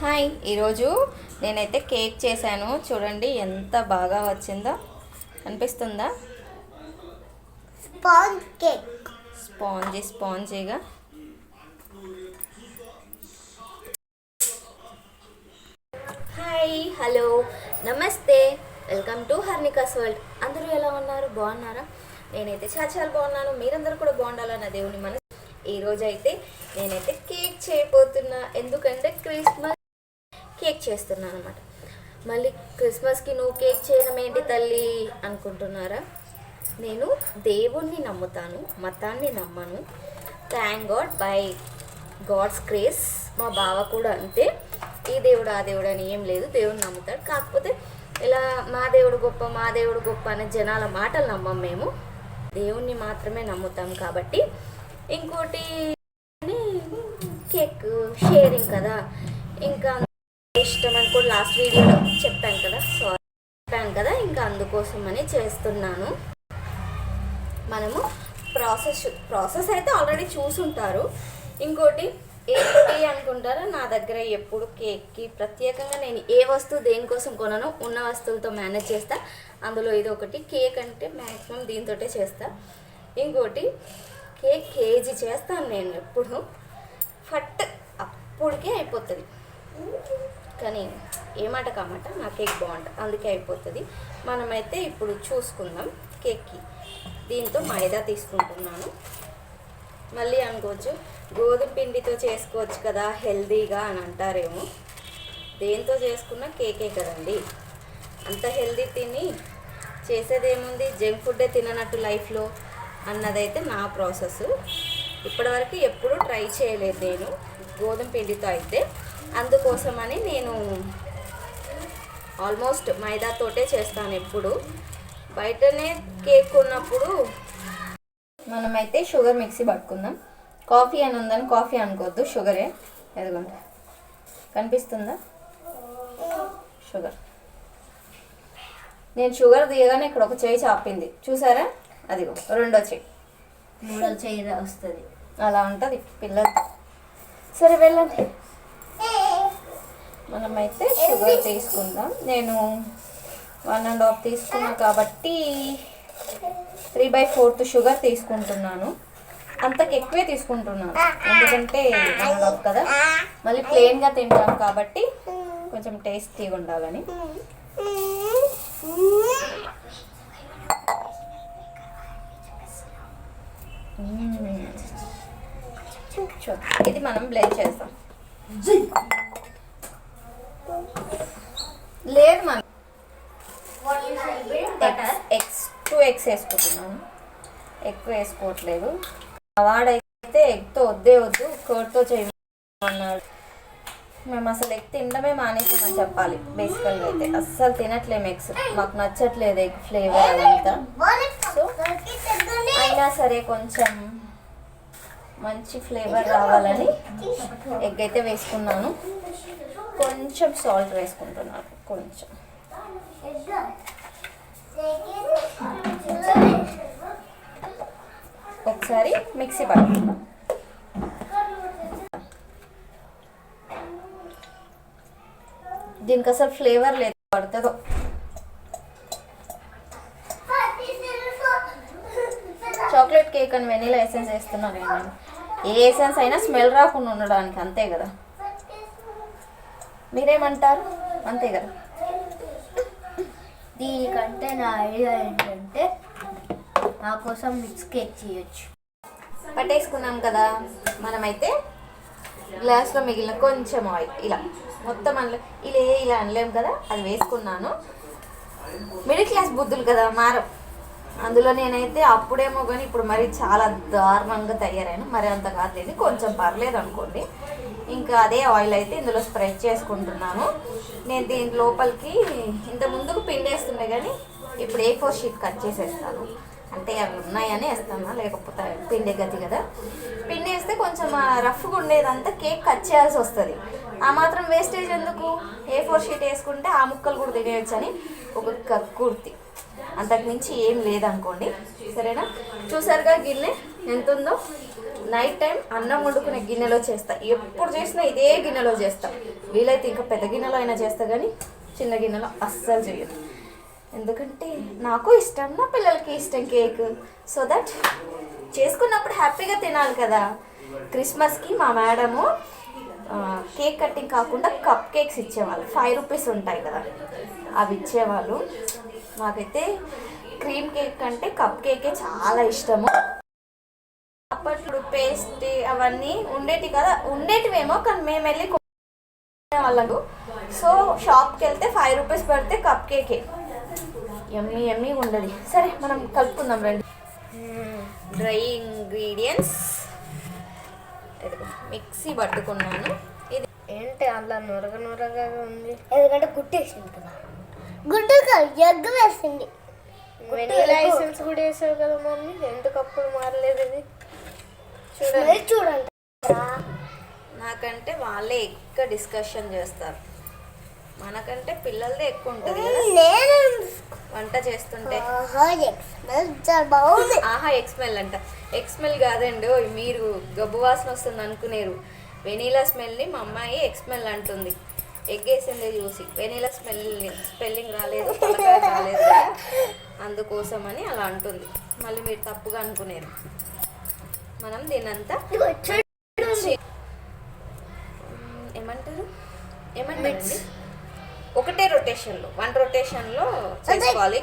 Hi, ఈరోజు నేనైతే cake చేశాను. చూడండి ఎంత బాగా వచ్చిందో. కనిపిస్తుందా? Sponge cake. స్పాంజీగా. Hi, hello, namaste, welcome to Harnika's world. అందరూ ఎలా ఉన్నారు? బాగున్నారా? నేనైతే చాలా బాగున్నాను. మీరందరూ కూడా బాగుండాలన్న దేవుని మనసు. ఈరోజు అయితే నేనైతే కేక్ చేయబోతున్నా. ఎందుకంటే క్రిస్మస్ కేక్ చేస్తున్నాను అనమాట. మళ్ళీ క్రిస్మస్కి నువ్వు కేక్ చేయడం ఏంటి తల్లి అనుకుంటున్నారా? నేను దేవుణ్ణి నమ్ముతాను, మతాన్ని నమ్మను. Thank God, by God's grace. మా బావ కూడా అంతే. ఈ దేవుడు ఆ దేవుడు అని ఏం లేదు, దేవుడిని నమ్ముతాడు. కాకపోతే ఇలా మా దేవుడు గొప్ప అనే జనాల మాటలు నమ్మం. మేము దేవుణ్ణి మాత్రమే నమ్ముతాం. కాబట్టి ఇంకోటి కేక్ షేరింగ్ కదా, ఇంకా ఇష్టం అనుకో. లాస్ట్ వీడియోలో చెప్పాను కదా, ఇంకా అందుకోసమని చేస్తున్నాను. మనము ప్రాసెస్ అయితే ఆల్రెడీ చూసుంటారు. ఇంకోటి ఏంటి అనుకుంటారా, నా దగ్గర ఎప్పుడు కేక్కి ప్రత్యేకంగా నేను ఏ వస్తువు దేనికోసం కొనను, ఉన్న వస్తువులతో మేనేజ్ చేస్తా. అందులో ఇది ఒకటి. కేక్ అంటే మ్యాక్సిమం దీంతోటే చేస్తా. ఇంకోటి కేక్ కేజీ చేస్తాను నేను ఎప్పుడు. అప్పటికే అయిపోతుంది. కానీ ఏమాట కామాట నా కేక్ బాగుంటుంది, అందుకే అయిపోతుంది. మనమైతే ఇప్పుడు చూసుకుందాం కేక్కి. దీంతో మైదా తీసుకుంటున్నాను. మళ్ళీ అనుకోవచ్చు గోధుమ పిండితో చేసుకోవచ్చు కదా హెల్దీగా అని అంటారేమో. దేంతో చేసుకున్న కేకే కదండి. అంత హెల్దీ తిని చేసేదేముంది, జంక్ ఫుడ్డే తిననట్టు లైఫ్లో అన్నదైతే నా ప్రాసెస్. ఇప్పటివరకు ఎప్పుడూ ట్రై చేయలేదు నేను గోధుమ పిండితో అయితే. అందుకోసమని నేను ఆల్మోస్ట్ మైదాతోటే చేస్తాను ఎప్పుడు. బయటనే కేక్ ఉన్నప్పుడు మనమైతే షుగర్ మిక్సీ పట్టుకుందాం. కాఫీ అని ఉందని కాఫీ అనుకోవద్దు, షుగరే. ఎదుగుంట కనిపిస్తుందా? షుగర్. నేను షుగర్ తీయగానే ఇక్కడ ఒక చేయి చాపింది చూసారా? అదిగో రెండో చేయి, మూడో చేయి వస్తుంది. అలా ఉంటుంది పిల్లలు. సరే వెళ్ళండి. మనమైతే షుగర్ తీసుకుందాం. నేను 1.5 తీసుకున్నా కాబట్టి 3/4 షుగర్ తీసుకుంటున్నాను. అంతకు ఎక్కువే తీసుకుంటున్నాను, ఎందుకంటే 1.5 కదా, మళ్ళీ ప్లెయిన్గా తింటాం కాబట్టి కొంచెం టేస్టీగా ఉండాలని. ఇది మనం బ్లెండ్ చేస్తాం. లేదు మనం టూ ఎగ్స్ వేసుకుంటున్నాను, ఎక్కువ వేసుకోవట్లేదు. వాడైతే ఎగ్తో వద్దు కర్డ్తో చేయమన్నాడు. మేము అసలు ఎగ్ తినడమే మానేసామని చెప్పాలి. బేసికల్గా అయితే అస్సలు తినట్లేము ఎగ్స్, మాకు నచ్చట్లేదు ఎగ్ ఫ్లేవర్ అదంతా. సో అయినా సరే కొంచెం మంచి ఫ్లేవర్ రావాలని ఎగ్ అయితే వేసుకున్నాను. కొంచెం సాల్ట్ వేసుకుంటున్నాను, కొంచెం. ఒకసారి మిక్సీ పట్టుకుందాం. దీనికి అసలు ఫ్లేవర్ లేదు, పడుతుందో. చాక్లెట్ కేక్ అని వెనీలా ఎసెన్స్ వేస్తున్నాను నేను. ఏ ఎసెన్స్ అయినా స్మెల్ రాకుండా ఉండడానికి, అంతే కదా. మీరేమంటారు? అంతే కదా. దీనికంటే నా ఐడియా ఏంటంటే నా కోసం మిక్స్ కేక్ చేయొచ్చు. పట్టేసుకున్నాం కదా. మనమైతే గ్లాస్లో మిగిలిన కొంచెం ఆయిల్ ఇలా మొత్తం ఇలా అనలేము కదా, అది వేసుకున్నాను. మిడిల్ క్లాస్ బుద్ధులు కదా, మారం. అందులో నేనైతే అప్పుడేమో కానీ ఇప్పుడు మరి చాలా దారుణంగా తయారాను. మరి అంత కాదు, కొంచెం పర్లేదు అనుకోండి. ఇంకా అదే ఆయిల్ అయితే ఇందులో స్ప్రెడ్ చేసుకుంటున్నాను. నేను దీని లోపలికి ఇంత ముందుకు పిండి వేస్తుండే కానీ ఇప్పుడు A4 షీట్ కట్ చేసేస్తాను. అంటే అవి ఉన్నాయని వేస్తాను, లేకపోతే పిండి గతి కదా. పిండి వేస్తే కొంచెం రఫ్గా ఉండేదంతా కేక్ కట్ చేయాల్సి వస్తుంది. ఆ మాత్రం వేస్టేజ్ ఎందుకు? A4 షీట్ వేసుకుంటే ఆ ముక్కలు కూడా తినేయచ్చు అని ఒక కక్కుర్తి. అంతకు మించి ఏం లేదనుకోండి. సరేనా? చూసారుగా గిన్నె ఎంత ఉందో. నైట్ టైం అన్నం వండుకునే గిన్నెలో చేస్తా. ఎప్పుడు చేసినా ఇదే గిన్నెలో చేస్తా. వీలైతే ఇంకా పెద్ద గిన్నెలో అయినా చేస్తా, కానీ చిన్న గిన్నెలో అస్సలు చేయను. ఎందుకంటే నాకు ఇష్టం, నా పిల్లలకి ఇష్టం కేక్. సో దట్ చేసుకున్నప్పుడు హ్యాపీగా తినాలి కదా. క్రిస్మస్కి మా మేడము కేక్ కటింగ్ కాకుండా కప్ కేక్స్ ఇచ్చేవాళ్ళు. 5 రూపీస్ ఉంటాయి కదా, అవి ఇచ్చేవాళ్ళు. మాకైతే క్రీమ్ కేక్ కంటే కప్ కేకే చాలా ఇష్టము. అప్పట్లో పేస్ట్ అవన్నీ ఉండేటివేమో, కానీ మేము వెళ్ళి వాళ్ళకు. సో షాప్కి వెళ్తే 5 రూపీస్ పడితే కప్ కేకే. ఎమ్మీ ఉండదు. సరే మనం కలుపుకుందాం రండి. డ్రై ఇంగ్రీడియంట్స్ మిక్సీ పట్టుకున్నాను. ఇది ఏంటి అలా నొరగగా ఉంది? ఎందుకంటే గుట్టేసింది కదా. గుడ్డు ఎగ్గు వేసింది. వెనీలా ఎసెన్స్ కూడా వేసావు కదా మమ్మీ, ఎందుకప్పుడు మారలేదు ఇది? చూడండి. నాకంటే వాళ్ళే ఎక్కువ డిస్కషన్ చేస్తారు, మనకంటే పిల్లలదే ఎక్కువ ఉంటుంది కదా వంట చేస్తుంటే. ఆహా ఎక్స్మెల్ అంట. ఎక్స్మెల్ కాదండి, మీరు గబ్బు వాసన వస్తుంది అనుకునేరు. వెనీలా స్మెల్ని మా అమ్మాయి ఎక్స్మెల్ అంటుంది. ఎగ్ వేసిందే చూసి. వెనీలా స్పెల్లింగ్ రాలేదు, రాలేదు కదా, అందుకోసమని అలా అంటుంది. మళ్ళీ మీరు తప్పుగా అనుకునేరు. మనం దీనంతా ఏమంటారండి, ఒకటే రొటేషన్లో 1 రొటేషన్లో చేసుకోవాలి.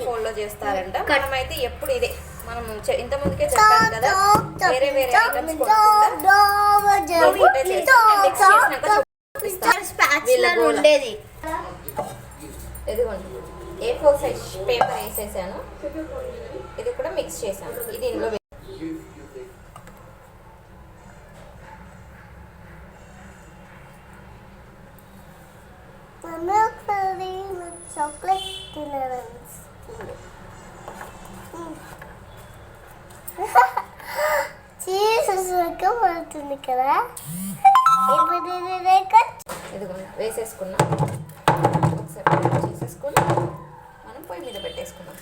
ఫోల్డ్లో చేస్తారంట. మనమైతే ఎప్పుడు ఇదే, మనం ఇంత ముందుకే చెప్పాను కదా, వేరే ఐటమ్స్ ఉండేది. ఇదిగోండి A4 సైజ్ పేపర్ వేసేసాను. ఇది కూడా మిక్స్ చేశాను. ఇది ఇందులో చాక్లెట్ తినాలని పడుతుంది కదా. ఇదిగోండి వేసేసుకున్నాం. ఒకసారి చేసేసుకుని మనం పొయ్యి మీద పెట్టేసుకున్నాం.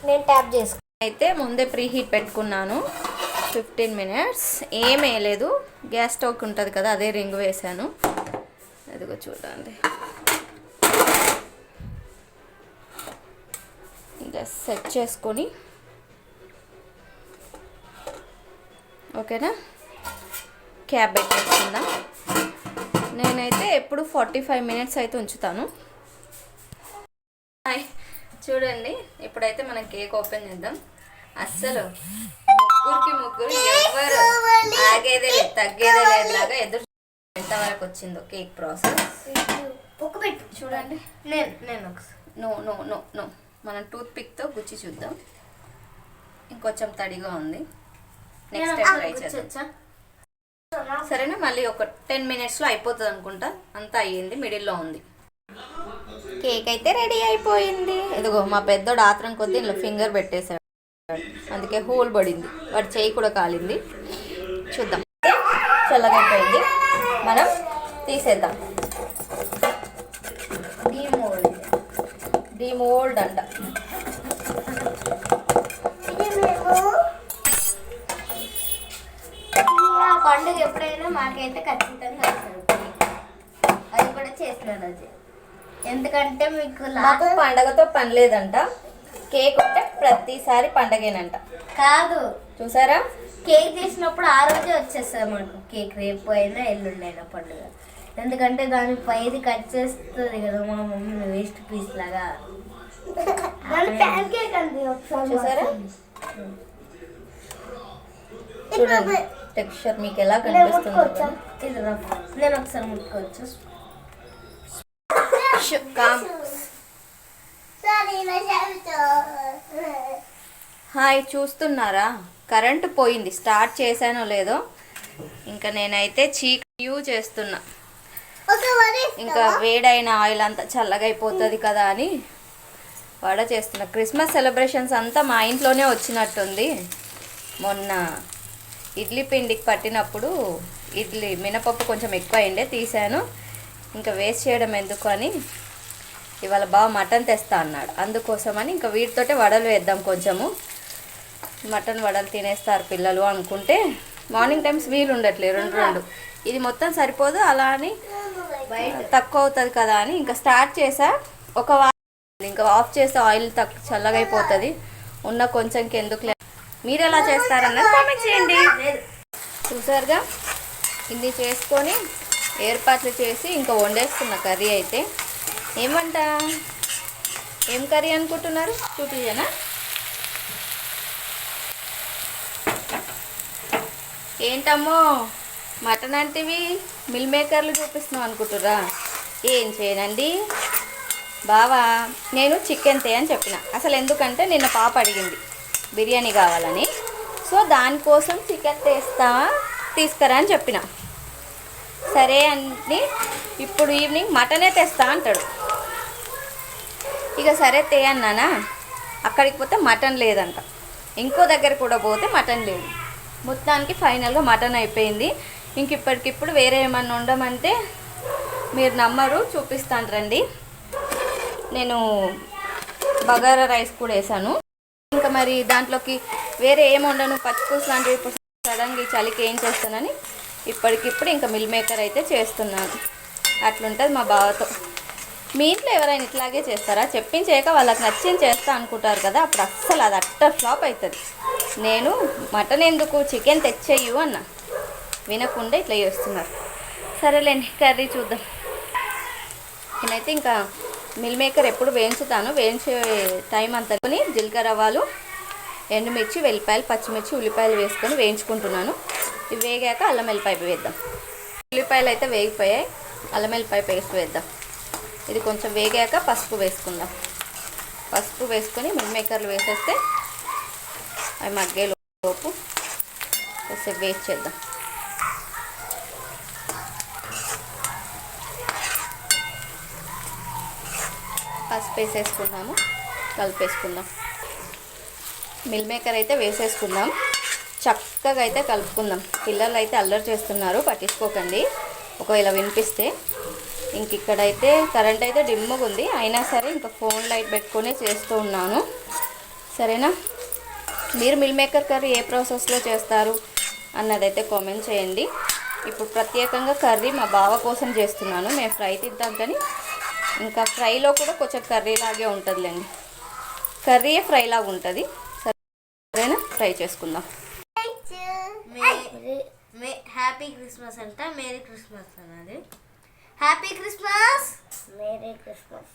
నేను ట్యాప్ చేసుకున్నాను. అయితే ముందే ప్రీ హీట్ పెట్టుకున్నాను 15 మినిట్స్. ఏం వేయలేదు, గ్యాస్ స్టవ్ ఉంటుంది కదా, అదే రింగ్ వేసాను. అదిగో చూడండి, ఇంకా సెట్ చేసుకొని ఓకేనా, క్యాప్ పెట్టేసుకుందాం. నేనైతే ఎప్పుడు 45 మినిట్స్ అయితే ఉంచుతాను. చూడండి, ఇప్పుడైతే మనం కేక్ ఓపెన్ చేద్దాం. అస్సలు ముగ్గురు ఎవరు ఆగేదే లేదు, తగ్గేదే లేదు లాగా ఎదురు ఎంతవరకు వచ్చిందో కేక్ ప్రాసెస్. చూడండి, నేను నో మనం టూత్ పిక్తో గుచ్చి చూద్దాం. ఇంకొంచెం తడిగా ఉంది, నెక్స్ట్ టైం ట్రై చేద్దాం. సరేనా, మళ్ళీ ఒక 10 మినిట్స్లో అయిపోతుంది అనుకుంటా. అంతా అయ్యింది, మిడిల్లో ఉంది. కేక్ అయితే రెడీ అయిపోయింది. ఇదిగో మా పెద్దోడు ఆత్రం కొద్దీ ఇంట్లో ఫింగర్ పెట్టేశాడు, అందుకే హోల్ పడింది. వాడి చేయి కూడా కాలింది. చూద్దాం, చల్లగైపోయింది. మనం తీసేద్దాం. డీమోల్డ్ అంట. పండుగ ఎప్పుడైనా మాకైతే ఖచ్చితంగా అది కూడా చేస్తున్నాను. అది ఎందుకంటే మాకు పండగతో పని లేదంట. కేక్ ఉంటే ప్రతిసారి పండగేనంట. కాదు, చూసారా, కేక్ చేసినప్పుడు ఆ రోజే వచ్చేస్తుంది మనకు కేక్. రేపు అయినా ఎల్లుండైనా పండుగ. ఎందుకంటే దాని పైది కట్ చేస్తుంది కదా మా మమ్మీ, వేస్ట్ పీస్ లాగా. చూసారా, చూడండి టెక్స్చర్ మీకు ఎలా కనిపిస్తుంది. నేను ఒకసారి ముట్టుకోవచ్చు. హాయ్, చూస్తున్నారా, కరెంటు పోయింది. స్టార్ట్ చేశానో లేదో, ఇంకా నేనైతే యూజ్ చేస్తున్నా. ఇంకా వేడైన ఆయిల్ అంతా చల్లగా అయిపోతుంది కదా అని వడ చేస్తున్నా. క్రిస్మస్ సెలబ్రేషన్స్ అంతా మా ఇంట్లోనే వచ్చినట్టుంది. మొన్న ఇడ్లీ పిండికి పట్టినప్పుడు మినపప్పు కొంచెం ఎక్కువ అయిండే, తీసాను. ఇంకా వేస్ట్ చేయడం ఎందుకు అని ఇవాళ బాగా మటన్ తెస్తా అన్నాడు. అందుకోసమని ఇంకా వీటితోటే వడలు వేద్దాం కొంచెము. మటన్ వడలు తినేస్తారు పిల్లలు అనుకుంటే మార్నింగ్ టైమ్స్ వీలు ఉండట్లేదు రెండు రెండు. ఇది మొత్తం సరిపోదు, అలా అని తక్కువ అవుతుంది కదా అని ఇంకా స్టార్ట్ చేసా. ఒక ఇంకా ఆఫ్ చేస్తే ఆయిల్ చల్లగా అయిపోతుంది, ఉన్న కొంచెంకి ఎందుకు. మీరు ఎలా చేస్తారన్నది కామెంట్ చేయండి. చూసారుగా ఇన్ని చేసుకొని ఏర్పాట్లు చేసి ఇంకా వండేస్తున్న కర్రీ అయితే. ఏమంట ఏం కర్రీ అనుకుంటున్నారు చూపియనా? ఏంటమ్మో మటన్ అంటేవి మిల్ మేకర్లు చూపిస్తున్నాం అనుకుంటుర్రా? ఏం చేయనండి బావా, నేను చికెన్ తే అని చెప్పిన. అసలు ఎందుకంటే నిన్న పాప అడిగింది బిర్యానీ కావాలని, సో దానికోసం చికెన్ తీసుకురా అని చెప్పిన. సరే అని ఇప్పుడు ఈవినింగ్ మటనే తెస్తా అంటాడు. ఇక సరే తే అన్నానా, అక్కడికి పోతే మటన్ లేదంట, ఇంకో దగ్గర కూడా పోతే మటన్ లేదు. మొత్తానికి ఫైనల్గా మటన్ అయిపోయింది. ఇంక ఇప్పటికిప్పుడు వేరే ఏమన్నా ఉండమంటే మీరు నమ్మరు, చూపిస్తాను రండి. నేను బగారా రైస్ కూడా వేసాను. ఇంకా మరి దాంట్లోకి వేరే ఏమి ఉండను, పచ్చిపులుసు లాంటివి. ఇప్పుడు సడన్గా ఈ చలికి ఏం చేస్తానని ఇప్పటికిప్పుడు ఇంకా మిల్ మేకర్ అయితే చేస్తున్నాను. అట్లుంటుంది మా బావతో. మీ ఇంట్లో ఎవరైనా ఇట్లాగే చేస్తారా? చెప్పించేయక వాళ్ళకి నచ్చింది చేస్తా అనుకుంటారు కదా, అప్పుడు అస్సలు అది అట్టర్ ఫ్లాప్ అవుతుంది. నేను మటన్ ఎందుకు చికెన్ తెచ్చేయు అన్న, వినకుండా ఇట్లా చేస్తున్నారు. సరేలేండి కర్రీ చూద్దాం. నేనైతే ఇంకా మిల్ మేకర్ ఎప్పుడు వేయించుతాను, వేయించే టైం అంతా జీలకర్ర ఆవాలు, ఎండుమిర్చి, వెల్లిపాయలు, పచ్చిమిర్చి, ఉల్లిపాయలు వేసుకొని వేయించుకుంటున్నాను. ఇవి వేగాక అల్లం వెల్లిపాయ వేద్దాం. ఉల్లిపాయలు అయితే వేగిపోయాయి, అల్లం వెల్లిపాయ పేస్ట్ వేద్దాం. ఇది కొంచెం వేగాక పసుపు వేసుకుందాం. పసుపు వేసుకొని మిల్ మేకర్లు వేసేస్తే అవి మగ్గేలోపు కొంచెం వేస్ట్ చేద్దాం. పసుపు వేసేసుకున్నాము, కలిపేసుకుందాం. మిల్ మేకర్ అయితే వేసేసుకుందాం, చక్కగా అయితే కలుపుకుందాం. పిల్లలు అయితే అల్లరి చేస్తున్నారు, పట్టించుకోకండి ఒకవేళ వినిపిస్తే. ఇంక ఇక్కడైతే కరెంట్ అయితే డిమ్ముగా ఉంది, అయినా సరే ఇంకా ఫోన్ లైట్ పెట్టుకొని చేస్తూ ఉన్నాను. సరేనా? మీరు మిల్ మేకర్ కర్రీ ఏ ప్రాసెస్లో చేస్తారు అన్నదైతే కామెంట్ చేయండి. ఇప్పుడు ప్రత్యేకంగా కర్రీ మా బావ కోసం చేస్తున్నాను. మేము ఫ్రై తింటాం కానీ ఇంకా ఫ్రైలో కూడా కొంచెం కర్రీ లాగే ఉంటుందిలేండి, కర్రీయే ఫ్రై లాగా ఉంటుంది. సరేనా? ఫ్రై చేసుకుందాం. హ్యాపీ క్రిస్మస్ అంట, మేరీ క్రిస్మస్ అన్నది. Happy Christmas, merry Christmas.